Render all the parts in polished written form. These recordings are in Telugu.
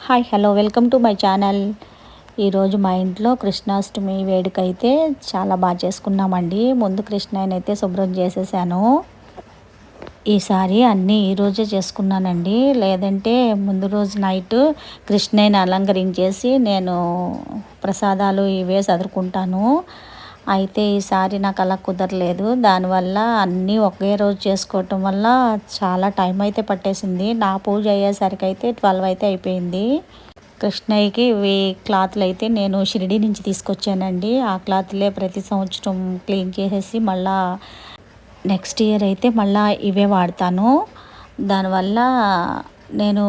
Hi hello welcome to my channel. ఈరోజు మా ఇంట్లో కృష్ణాష్టమి వేడుక అయితే చాలా బాగా చేసుకున్నామండి. ముందు కృష్ణయ్యని అయితే శుభ్రం చేసేసాను. ఈసారి అన్నీ ఈరోజే చేసుకున్నానండి. లేదంటే ముందు రోజు నైట్ కృష్ణయ్యని అలంకరించేసి నేను ప్రసాదాలు ఇవే చదువుకుంటాను. అయితే ఈసారి నాకు అలా కుదరలేదు. దానివల్ల అన్నీ ఒకే రోజు చేసుకోవటం వల్ల చాలా టైం అయితే పట్టేసింది. నా పూజ అయ్యేసరికి అయితే 12 అయితే అయిపోయింది. కృష్ణయ్యకి ఇవి క్లాత్లు అయితే నేను షిరిడి నుంచి తీసుకొచ్చానండి. ఆ క్లాత్లే ప్రతి సంవత్సరం క్లీన్ చేసేసి మళ్ళా నెక్స్ట్ ఇయర్ అయితే మళ్ళీ ఇవే వాడతాను. దానివల్ల నేను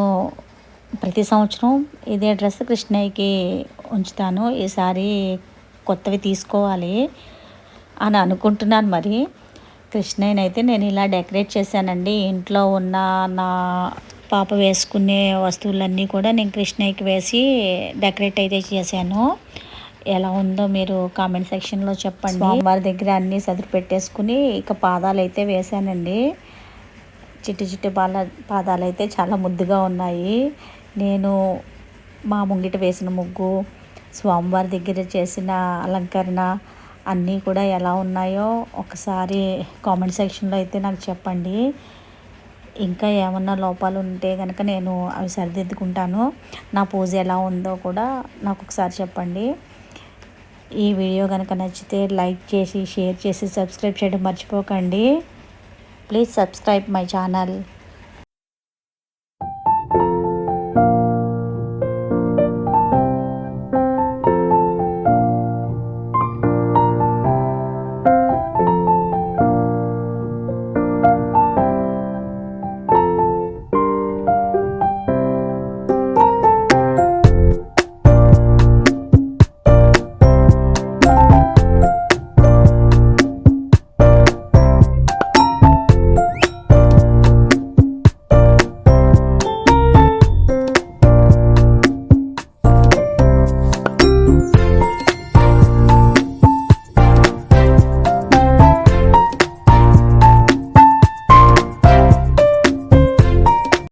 ప్రతి సంవత్సరం ఇదే డ్రెస్ కృష్ణయ్యకి ఉంచుతాను. ఈసారి కొత్తవి తీసుకోవాలి అని అనుకుంటున్నాను. మరి కృష్ణయ్యని అయితే నేను ఇలా డెకరేట్ చేశానండి. ఇంట్లో ఉన్న నా పాప వేసుకునే వస్తువులన్నీ కూడా నేను కృష్ణయ్యకి వేసి డెకరేట్ అయితే చేశాను. ఎలా ఉందో మీరు కామెంట్ సెక్షన్లో చెప్పండి. స్వామివారి దగ్గర అన్నీ సదిరి పెట్టేసుకుని ఇక పాదాలు అయితే వేశానండి. చిట్టి చిట్టి పాదాలు అయితే చాలా ముద్దుగా ఉన్నాయి. నేను మా ముంగిట వేసిన ముగ్గు, స్వామివారి దగ్గర చేసిన అలంకరణ అన్నీ కూడా ఎలా ఉన్నాయో ఒకసారి కామెంట్ సెక్షన్లో అయితే నాకు చెప్పండి. ఇంకా ఏమన్నా లోపాలు ఉంటే కనుక నేను అవి సరిదిద్దుకుంటాను. నా పూజ ఎలా ఉందో కూడా నాకు ఒకసారి చెప్పండి. ఈ వీడియో కనుక నచ్చితే లైక్ చేసి షేర్ చేసి సబ్స్క్రైబ్ చేయడం మర్చిపోకండి. Please subscribe my channel.